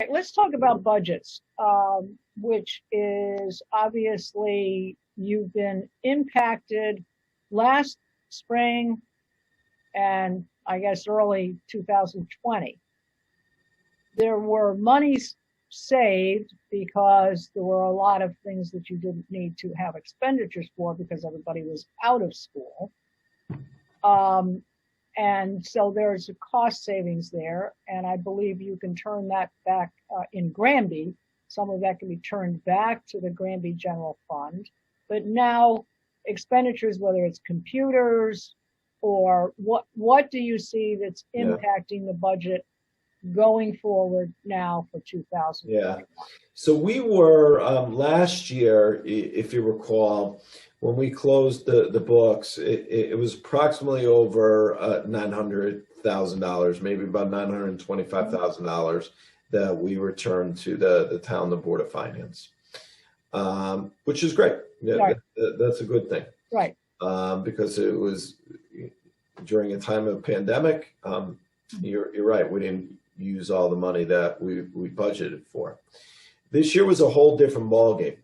right, let's talk about budgets, which is obviously you've been impacted last spring and I guess early 2020. There were monies saved because there were a lot of things that you didn't need to have expenditures for because everybody was out of school. And so there's a cost savings there, and I believe you can turn that back in Granby. Some of that can be turned back to the Granby General Fund. But now expenditures, whether it's computers or what do you see that's impacting the budget going forward now for 2021? Yeah. So we were last year, if you recall, when we closed the books, it was approximately over $900,000, maybe about $925,000 that we returned to the town, the Board of Finance, which is great. Right. That's a good thing. Right. Because it was during a time of pandemic. You're right. We didn't use all the money that we budgeted for. This year was a whole different ballgame.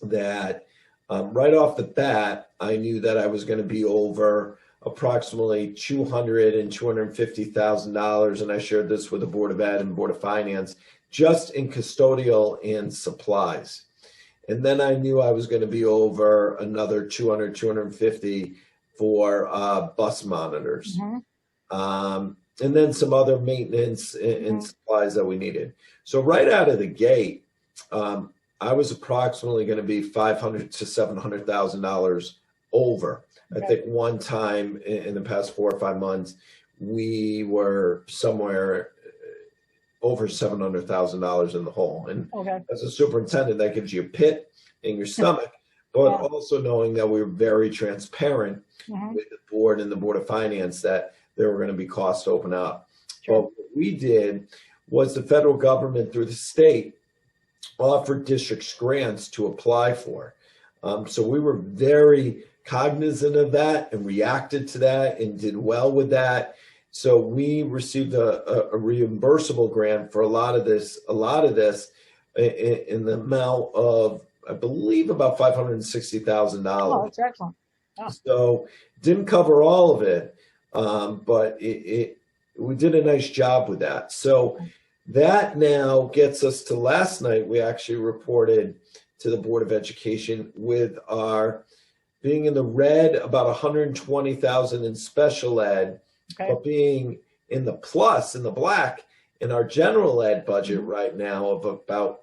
That right off the bat, I knew that I was going to be over approximately $200,000 and $250,000, and I shared this with the Board of Ed and Board of Finance, just in custodial and supplies. And then I knew I was going to be over another $200,000, $250,000 for bus monitors. And then some other maintenance and supplies that we needed. So right out of the gate, I was approximately going to be $500,000 to $700,000 over. I think one time in the past 4 or 5 months, we were somewhere over $700,000 in the hole. And as a superintendent, that gives you a pit in your stomach, but also knowing that we were very transparent with the board and the Board of Finance that there were going to be costs to open up. But what we did was the federal government through the state offered districts grants to apply for. So we were very cognizant of that and reacted to that and did well with that. So we received a reimbursable grant for a lot of this in the amount of, I believe, about $560,000. Oh, that's excellent. Oh. So didn't cover all of it, but we did a nice job with that. So that now gets us to last night. We actually reported to the Board of Education with our being in the red about 120,000 in special ed, but being in the plus, in the black, in our general ed budget right now of about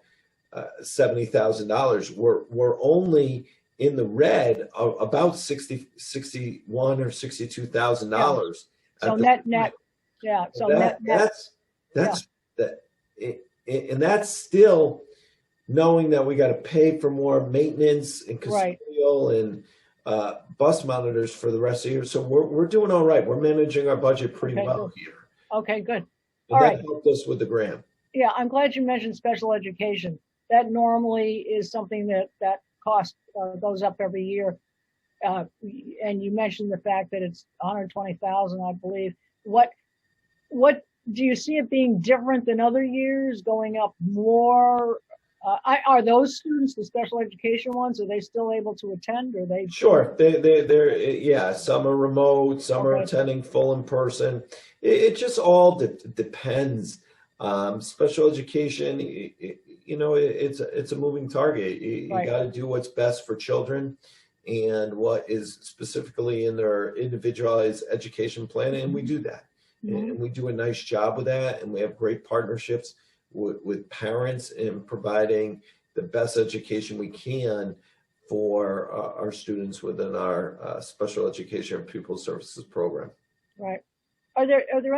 $70,000. We're only in the red of about $61,000 or $62,000. So net. Yeah. So that's still knowing that we got to pay for more maintenance and custodial and bus monitors for the rest of the year. So we're doing all right. We're managing our budget pretty well here. Okay, good. All right. That helped us with the grant. Yeah, I'm glad you mentioned special education. That normally is something that cost goes up every year. And you mentioned the fact that it's 120,000, I believe. What do you see it being different than other years, going up more? Are those students, the special education ones, are they still able to attend? Or they sure? They're some are remote, some are attending full in person. It just all depends. Special education, it's a moving target. You got to do what's best for children and what is specifically in their individualized education plan, and we do that. And we do a nice job with that, and we have great partnerships with parents in providing the best education we can for our students within our special education and pupil services program. Right. Are there